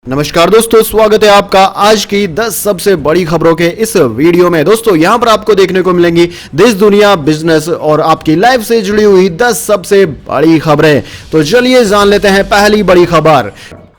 नमस्कार दोस्तों, स्वागत है आपका आज की 10 सबसे बड़ी खबरों के इस वीडियो में। दोस्तों यहां पर आपको देखने को मिलेंगी देश दुनिया बिजनेस और आपकी लाइफ से जुड़ी हुई 10 सबसे बड़ी खबरें। तो चलिए जान लेते हैं पहली बड़ी खबर।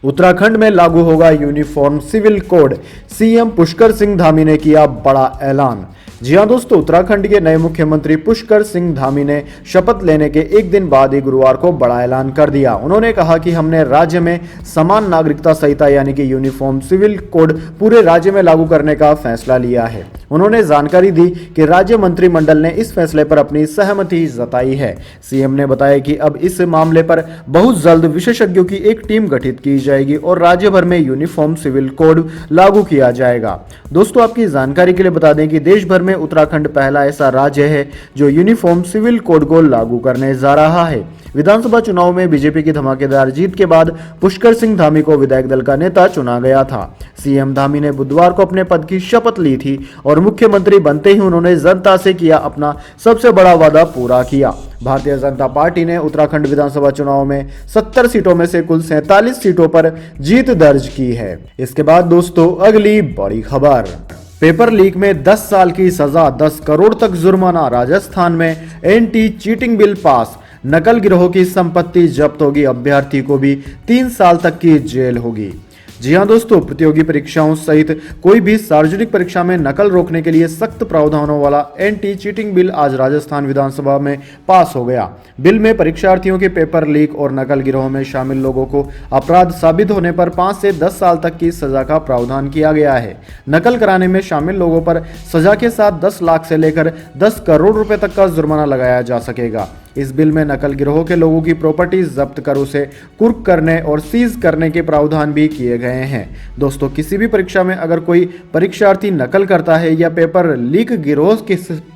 उत्तराखंड में लागू होगा uniform civil code, CM Pushkar Singh Dhami ने किया बड़ा ऐलान। जी हां दोस्तों, उत्तराखंड के नए मुख्यमंत्री पुष्कर सिंह धामी ने शपथ लेने के एक दिन बाद ही गुरुवार को बड़ा ऐलान कर दिया। उन्होंने कहा कि हमने राज्य में समान नागरिकता संहिता यानी कि यूनिफॉर्म सिविल कोड पूरे राज्य में लागू करने का फैसला लिया है। उन्होंने जानकारी दी कि राज्य मंत्रिमंडल ने इस फैसले पर अपनी सहमति जताई है। सीएम ने बताया कि अब इस मामले पर बहुत जल्द विशेषज्ञों की एक टीम गठित की जाएगी और राज्य भर में यूनिफॉर्म सिविल कोड लागू किया जाएगा। दोस्तों आपकी जानकारी के लिए बता दें कि देश भर में उत्तराखंड पहला ऐसा राज्य है जो यूनिफॉर्म सिविल कोड को लागू करने जा रहा है। विधानसभा चुनाव में बीजेपी की धमाकेदार जीत के बाद पुष्कर सिंह धामी को विधायक दल का नेता चुना गया था। सीएम धामी ने बुधवार को अपने पद की शपथ ली थी और मुख्यमंत्री बनते ही उन्होंने जनता से किया अपना सबसे बड़ा वादा पूरा किया। भारतीय जनता पार्टी ने उत्तराखंड विधानसभा चुनाव में 70 सीटों में से कुल 47 सीटों पर जीत दर्ज की है। इसके बाद दोस्तों अगली बड़ी खबर। पेपर लीक में 10 साल की सजा, 10 करोड़ तक जुर्माना। राजस्थान में एंटी चीटिंग बिल पास, नकल गिरोह की संपत्ति जब्त होगी, अभ्यर्थी को भी 3 साल तक की जेल होगी। जी हां दोस्तों, प्रतियोगी परीक्षाओं सहित कोई भी सार्वजनिक परीक्षा में नकल रोकने के लिए सख्त प्रावधानों वाला एंटी चीटिंग बिल आज राजस्थान विधानसभा में पास हो गया। बिल में परीक्षार्थियों के पेपर लीक और नकल गिरोह में शामिल लोगों को अपराध साबित होने पर 5 से 10 साल तक की सजा का प्रावधान किया गया है। नकल कराने में शामिल लोगों पर सजा के साथ 10 लाख से लेकर 10 करोड़ रुपए तक का जुर्माना लगाया जा सकेगा। इस बिल में नकल गिरोह के लोगों की प्रॉपर्टी जब्त कर उसे कुर्क करने और सीज करने के प्रावधान भी किए गए हैं। दोस्तों किसी भी परीक्षा में अगर कोई परीक्षार्थी नकल करता है या पेपर लीक गिरोह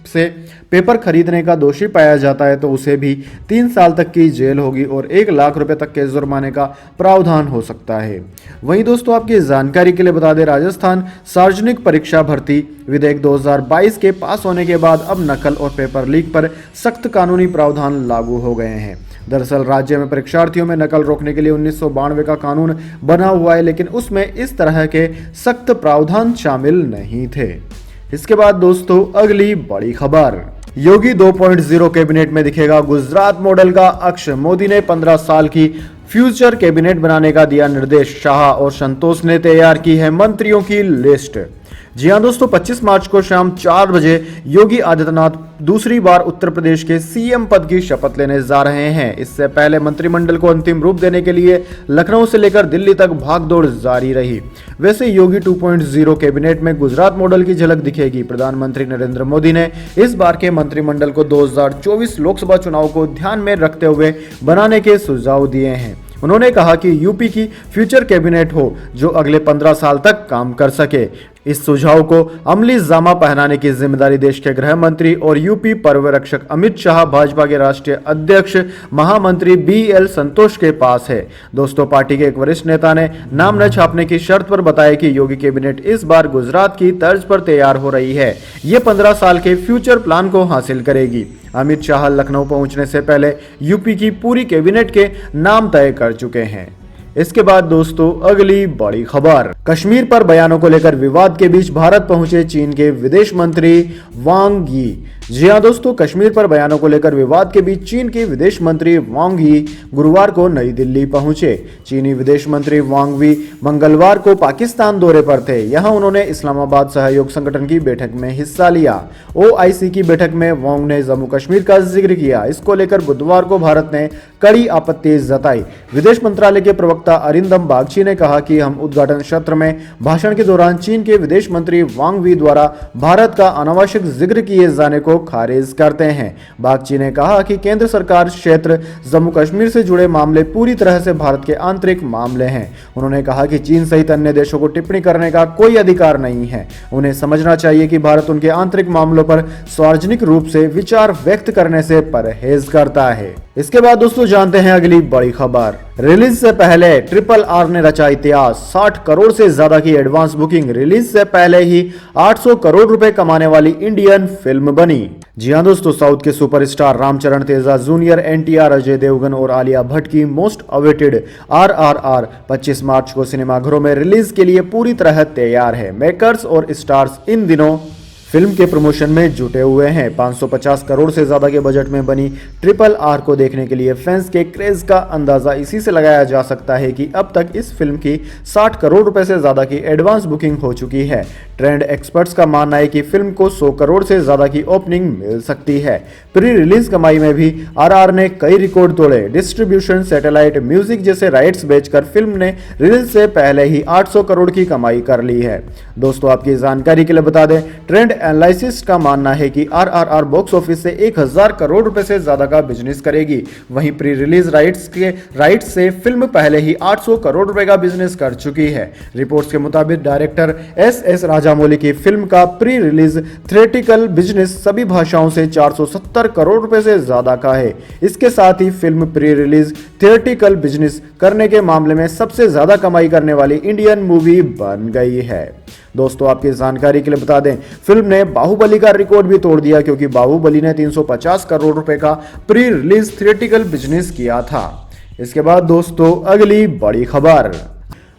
से पेपर खरीदने का दोषी पाया जाता है तो उसे भी 3 साल तक की जेल होगी और 1 लाख रुपए तक के जुर्माने का प्रावधान हो सकता है। वहीं दोस्तों आपकी जानकारी के लिए बता दें, राजस्थान सार्वजनिक परीक्षा भर्ती विधेयक 2022 के पास होने के बाद अब नकल और पेपर लीक पर सख्त कानूनी प्रावधान लागू हो गए हैं। दरअसल राज्य में परीक्षार्थियों में नकल रोकने के लिए 1992 का कानून बना हुआ है, लेकिन उसमें इस तरह के सख्त प्रावधान शामिल नहीं थे। इसके बाद दोस्तों अगली बड़ी खबर। योगी 2.0 कैबिनेट में दिखेगा गुजरात मॉडल का अक्ष। मोदी ने 15 साल की फ्यूचर कैबिनेट बनाने का दिया निर्देश। शाह और संतोष ने तैयार की है मंत्रियों की लिस्ट। जी हां दोस्तों, 25 मार्च को शाम 4 बजे योगी आदित्यनाथ दूसरी बार उत्तर प्रदेश के सीएम पद की शपथ लेने जा रहे हैं। इससे पहले मंत्रिमंडल को अंतिम रूप देने के लिए लखनऊ से लेकर दिल्ली तक भागदौड़ जारी रही। वैसे योगी 2.0 कैबिनेट में गुजरात मॉडल की झलक दिखेगी। प्रधानमंत्री नरेंद्र मोदी ने इस बार के मंत्रिमंडल को 2024 लोकसभा चुनाव को ध्यान में रखते हुए बनाने के सुझाव दिए हैं। उन्होंने कहा कि यूपी की फ्यूचर कैबिनेट हो जो अगले 15 साल तक काम कर सके। इस सुझाव को अमली जामा पहनाने की जिम्मेदारी देश के गृह मंत्री और यूपी पर्यवेक्षक अमित शाह, भाजपा के राष्ट्रीय अध्यक्ष महामंत्री BL संतोष के पास है। दोस्तों पार्टी के एक वरिष्ठ नेता ने नाम न छापने की शर्त पर बताया कि योगी कैबिनेट इस बार गुजरात की तर्ज पर तैयार हो रही है। ये 15 साल के फ्यूचर प्लान को हासिल करेगी। अमित शाह लखनऊ पहुंचने से पहले यूपी की पूरी कैबिनेट के नाम तय कर चुके हैं। इसके बाद दोस्तों अगली बड़ी खबर। कश्मीर पर बयानों को लेकर विवाद के बीच भारत पहुंचे चीन के विदेश मंत्री वांग यी। जी हां दोस्तों, कश्मीर पर बयानों को लेकर विवाद के बीच चीन के विदेश मंत्री वांग यी गुरुवार को नई दिल्ली पहुंचे। चीनी विदेश मंत्री वांग यी मंगलवार को पाकिस्तान दौरे पर थे। यहां उन्होंने इस्लामाबाद सहयोग संगठन की बैठक में हिस्सा लिया। OIC की बैठक में वांग ने जम्मू कश्मीर का जिक्र किया। इसको लेकर बुधवार को भारत ने कड़ी आपत्ति जताई। विदेश मंत्रालय के प्रवक्ता अरिंदम बागची ने कहा कि हम उद्घाटन सत्र में भाषण के दौरान चीन के विदेश मंत्री वांग यी द्वारा भारत का अनावश्यक जिक्र किए जाने को खारिज करते हैं। बागची ने कहा कि केंद्र सरकार क्षेत्र जम्मू कश्मीर से जुड़े मामले पूरी तरह से भारत के आंतरिक मामले हैं। उन्होंने कहा कि चीन सहित अन्य देशों को टिप्पणी करने का कोई अधिकार नहीं है। उन्हें समझना चाहिए कि भारत उनके आंतरिक मामलों पर सार्वजनिक रूप से विचार व्यक्त करने से परहेज करता है। इसके बाद दोस्तों जानते हैं अगली बड़ी खबर। रिलीज से पहले RRR ने रचा इतिहास, 60 करोड़ से ज्यादा की एडवांस बुकिंग। रिलीज से पहले ही 800 करोड़ रुपए कमाने वाली इंडियन फिल्म बनी। जी हां दोस्तों, साउथ के superstar Ram Charan Teja junior, NTR, Ajay Devgan और आलिया भट्ट की मोस्ट अवेटेड RRR 25 मार्च को सिनेमाघरों में रिलीज के लिए पूरी तरह तैयार है। मेकर्स और स्टार्स इन दिनों फिल्म के प्रमोशन में जुटे हुए हैं। 550 करोड़ से ज्यादा के बजट में बनी RRR को देखने के लिए फैंस के क्रेज का अंदाजा इसी से लगाया जा सकता है कि अब तक इस फिल्म की 60 करोड़ रुपए से ज्यादा की एडवांस बुकिंग हो चुकी है। ट्रेंड एक्सपर्ट्स का मानना है कि फिल्म को 100 करोड़ से ज्यादा की ओपनिंग मिल सकती है। प्री रिलीज कमाई में भी RRR ने कई रिकॉर्ड तोड़े। डिस्ट्रीब्यूशन, सैटेलाइट, म्यूजिक जैसे राइट्स बेचकर फिल्म ने रिलीज से पहले ही 800 करोड़ की कमाई कर ली है। दोस्तों आपकी जानकारी के लिए बता दें, ट्रेंड एनालिसिस का मानना है कि RRR बॉक्स ऑफिस से 1000 करोड़ रुपए से ज्यादा का बिजनेस करेगी। वहीं प्री रिलीज राइट्स से फिल्म पहले ही 800 करोड़ रुपए का बिजनेस कर चुकी है। रिपोर्ट्स के मुताबिक डायरेक्टर SS राजामौली की फिल्म का प्री रिलीज थिएट्रिकल बिजनेस सभी भाषाओं से 470 करोड़ रुपए से ज्यादा का है। इसके साथ ही film pre release theatrical business करने के मामले में सबसे ज्यादा कमाई करने वाली इंडियन मूवी बन गई है। दोस्तों आपकी जानकारी के लिए बता दें, फिल्म ने बाहुबली का रिकॉर्ड भी तोड़ दिया, क्योंकि बाहुबली ने 350 करोड़ रुपए का प्री रिलीज थिएट्रिकल बिजनेस किया था। इसके बाद दोस्तों अगली बड़ी खबर।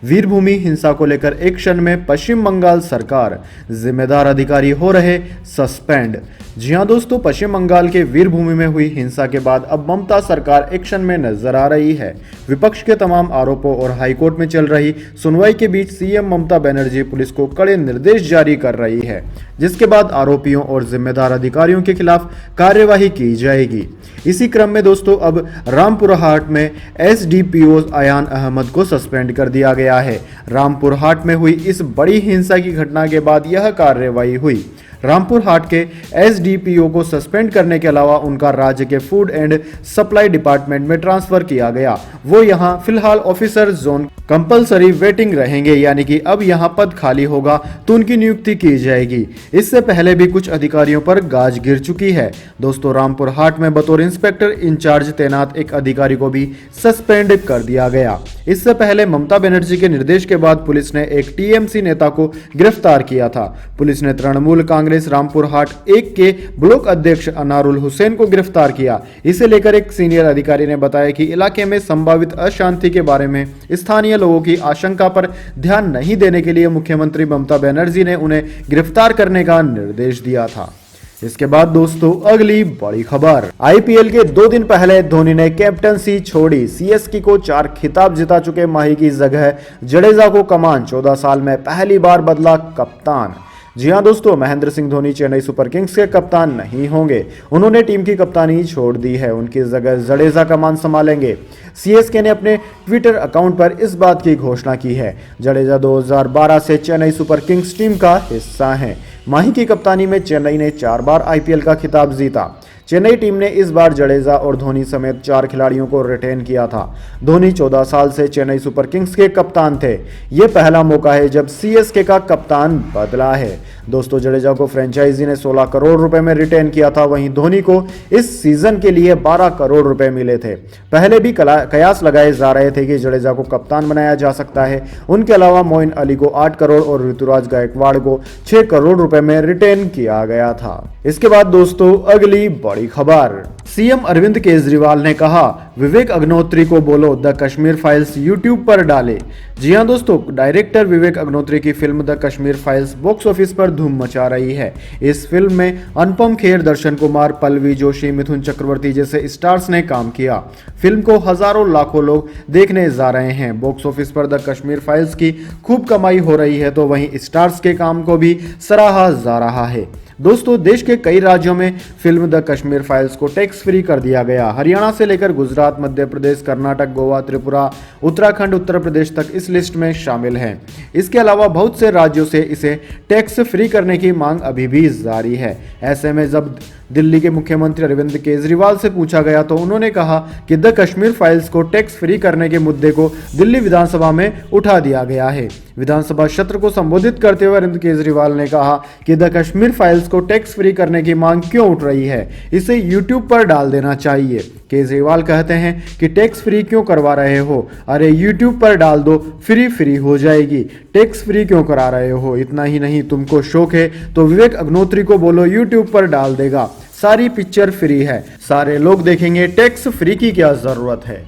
वीरभूमि हिंसा को लेकर एक्शन में पश्चिम बंगाल सरकार, जिम्मेदार अधिकारी हो रहे सस्पेंड। जी हां दोस्तों, पश्चिम बंगाल के वीरभूमि में हुई हिंसा के बाद अब ममता सरकार एक्शन में नजर आ रही है। विपक्ष के तमाम आरोपों और हाईकोर्ट में चल रही सुनवाई के बीच सीएम ममता बनर्जी पुलिस को कड़े निर्देश जारी कर रही है, जिसके बाद आरोपियों और जिम्मेदार अधिकारियों के खिलाफ कार्यवाही की जाएगी। इसी क्रम में दोस्तों अब रामपुरहाट में SDPO अयान अहमद को सस्पेंड कर दिया गया है। रामपुरहाट में हुई इस बड़ी हिंसा की घटना के बाद यह कार्रवाई हुई। रामपुरहाट के SDPO को सस्पेंड करने के अलावा उनका राज्य के फूड एंड सप्लाई डिपार्टमेंट में ट्रांसफर किया गया। वो यहां फिलहाल ऑफिसर जोन कंपलसरी वेटिंग रहेंगे, यानी कि अब यहां पद खाली होगा तो उनकी नियुक्ति की जाएगी। इससे पहले भी कुछ अधिकारियों पर गाज गिर चुकी है। दोस्तों रामपुरहाट में बतौर इंस्पेक्टर इंचार्ज तैनात एक अधिकारी को भी सस्पेंड कर दिया गया। इससे पहले ममता बनर्जी के निर्देश के बाद पुलिस ने एक TMC नेता को गिरफ्तार किया था। पुलिस ने तृणमूल कांग्रेस रामपुरहाट 1 के ब्लॉक अध्यक्ष अनारुल हुसैन को गिरफ्तार किया। इसे लेकर एक सीनियर अधिकारी ने बताया कि इलाके में संभावित अशांति के बारे में स्थानीय लोगों की आशंका पर ध्यान नहीं देने के लिए मुख्यमंत्री ममता बनर्जी ने उन्हें गिरफ्तार करने का निर्देश दिया था। इसके बाद दोस्तों अगली बड़ी खबर। IPL के 2 दिन पहले धोनी ने कैप्टनसी छोड़ी। CSK को 4 खिताब जिता चुके माही की जगह जडेजा को कमान, 14 साल में पहली बार बदला कप्तान। जी हां दोस्तों, महेंद्र सिंह धोनी चेन्नई सुपर किंग्स के कप्तान नहीं होंगे। उन्होंने टीम की कप्तानी छोड़ दी है। उनकी जगह जडेजा कमान संभालेंगे। CSK ने अपने ट्विटर अकाउंट पर इस बात की घोषणा की है। जडेजा 2012 से चेन्नई सुपर किंग्स टीम का हिस्सा हैं। माही की कप्तानी में चेन्नई ने 4 बार IPL का खिताब जीता। चेन्नई टीम ने इस बार जडेजा और धोनी समेत 4 खिलाड़ियों को रिटेन किया था। धोनी 14 साल से चेन्नई सुपर किंग्स के कप्तान थे। ये पहला मौका है जब CSK का कप्तान बदला है। दोस्तों जडेजा को फ्रेंचाइजी ने 16 करोड़ रुपए में रिटेन किया था। वहीं धोनी को इस सीजन के लिए 12 करोड़ रुपए मिले थे। पहले भी कयास लगाए जा रहे थे कि जडेजा को कप्तान बनाया जा सकता है। उनके अलावा मोइन अली को 8 करोड़ और ऋतुराज गायकवाड़ को 6 करोड़ रुपए में रिटेन किया गया था। इसके बाद दोस्तों अगली बड़ी खबर। CM अरविंद केजरीवाल ने कहा, विवेक अग्निहोत्री को बोलो द कश्मीर फाइल्स YouTube पर डाले। जी हां दोस्तों, डायरेक्टर विवेक अग्निहोत्री की film the Kashmir files box office पर धूम मचा रही है। इस फिल्म में अनुपम खेर, दर्शन कुमार, पल्लवी जोशी, मिथुन चक्रवर्ती जैसे स्टार्स ने काम किया। फिल्म को हजारों लाखों लोग देखने जा रहे हैं। बॉक्स ऑफिस पर द कश्मीर फाइल्स की खूब कमाई हो रही है, तो वहीं स्टार्स के काम को भी सराहा जा रहा है। दोस्तों देश के कई राज्यों में फिल्म द कश्मीर फाइल्स को टैक्स फ्री कर दिया गया। हरियाणा से लेकर गुजरात, मध्य प्रदेश, कर्नाटक, गोवा, त्रिपुरा, उत्तराखंड, उत्तर प्रदेश तक इस लिस्ट में शामिल हैं। इसके अलावा बहुत से राज्यों से इसे टैक्स फ्री करने की मांग अभी भी जारी है। ऐसे में जब दिल्ली के मुख्यमंत्री अरविंद केजरीवाल से पूछा गया तो उन्होंने कहा कि द कश्मीर फाइल्स को टैक्स फ्री करने के मुद्दे को दिल्ली विधानसभा में उठा दिया गया है। विधानसभा सत्र को संबोधित करते हुए अरविंद केजरीवाल ने कहा कि द कश्मीर फाइल्स को टैक्स फ्री करने की मांग क्यों उठ रही है, इसे यूट्यूब पर डाल देना चाहिए। केजरीवाल कहते हैं कि टैक्स फ्री क्यों करवा रहे हो, अरे यूट्यूब पर डाल दो, फ्री हो जाएगी, टैक्स फ्री क्यों करा रहे हो। इतना ही नहीं, तुमको शौक है तो विवेक अग्निहोत्री को बोलो यूट्यूब पर डाल देगा, सारी पिक्चर फ्री है, सारे लोग देखेंगे, टैक्स फ्री की क्या जरूरत है।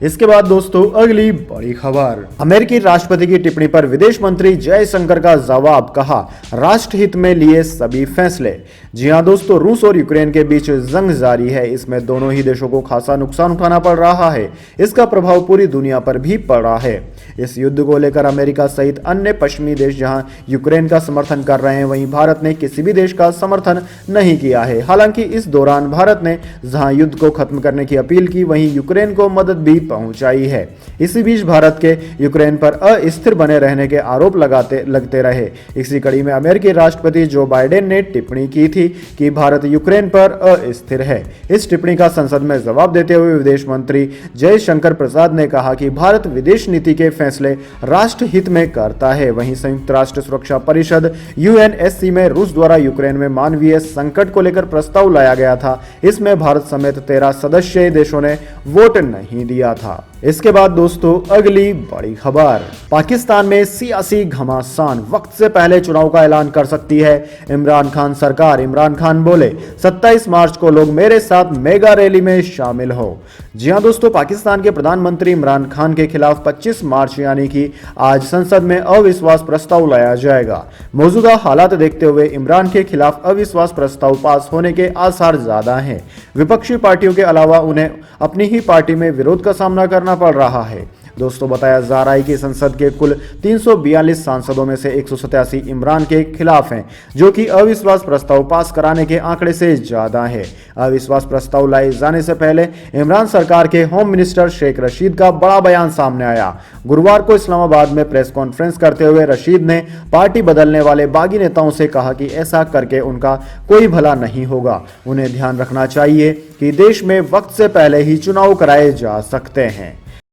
इसके बाद दोस्तों अगली बड़ी खबर, अमेरिकी राष्ट्रपति की टिप्पणी पर विदेश मंत्री जयशंकर का जवाब, कहा राष्ट्रहित में लिए सभी फैसले। जी हां दोस्तों, रूस और यूक्रेन के बीच जंग जारी है, इसमें दोनों ही देशों को खासा नुकसान उठाना पड़ रहा है, इसका प्रभाव पूरी दुनिया पर भी पड़ रहा है। इस युद्ध को लेकर अमेरिका सहित अन्य पश्चिमी देश जहां यूक्रेन का समर्थन कर रहे हैं, वहीं भारत ने किसी भी देश का समर्थन नहीं किया है। हालांकि इस दौरान भारत ने जहां युद्ध को खत्म करने की अपील की, वहीं यूक्रेन को मदद भी पहुंचाई है। इसी बीच भारत के यूक्रेन पर अस्थिर बने रहने के आरोप लगते रहे। इसी कड़ी में अमेरिकी राष्ट्रपति जो बाइडेन ने टिप्पणी की थी कि भारत यूक्रेन पर अस्थिर है। इस टिप्पणी का संसद में जवाब देते हुए विदेश मंत्री जयशंकर प्रसाद ने कहा कि भारत विदेश नीति के फैसले राष्ट्र हित में करता है। वहीं संयुक्त राष्ट्र सुरक्षा परिषद यूएनएससी में रूस द्वारा यूक्रेन में मानवीय संकट को लेकर प्रस्ताव लाया गया था। इसमें भारत समेत 13 सदस्य देशों ने वोट नहीं दिया था। इसके बाद दोस्तों अगली बड़ी खबर, पाकिस्तान में सियासी घमासान, वक्त से पहले चुनाव का ऐलान कर सकती है इमरान खान सरकार। इमरान खान बोले 27 मार्च को लोग मेरे साथ मेगा रैली में शामिल हो। जी हां दोस्तों, पाकिस्तान के प्रधानमंत्री इमरान खान के खिलाफ 25 मार्च यानी कि आज संसद में अविश्वास प्रस्ताव लाया जाएगा। मौजूदा हालात देखते हुए इमरान के खिलाफ अविश्वास प्रस्ताव पास होने के आसार ज्यादा हैं। विपक्षी पार्टियों के अलावा उन्हें अपनी ही पार्टी में विरोध का सामना करना पड़ रहा है। दोस्तों बताया जा रहा है कि संसद के कुल 342 सांसदों में से 187 इमरान के खिलाफ हैं, जो कि अविश्वास प्रस्ताव पास कराने के आंकड़े से ज्यादा है। अविश्वास प्रस्ताव लाए जाने से पहले इमरान सरकार के होम मिनिस्टर शेख रशीद का बड़ा बयान सामने आया। गुरुवार को इस्लामाबाद में प्रेस कॉन्फ्रेंस करते हुए रशीद ने पार्टी बदलने वाले बागी नेताओं से कहा कि ऐसा करके उनका कोई भला नहीं होगा। उन्हें ध्यान रखना चाहिए कि देश में वक्त से पहले ही चुनाव कराए जा सकते हैं।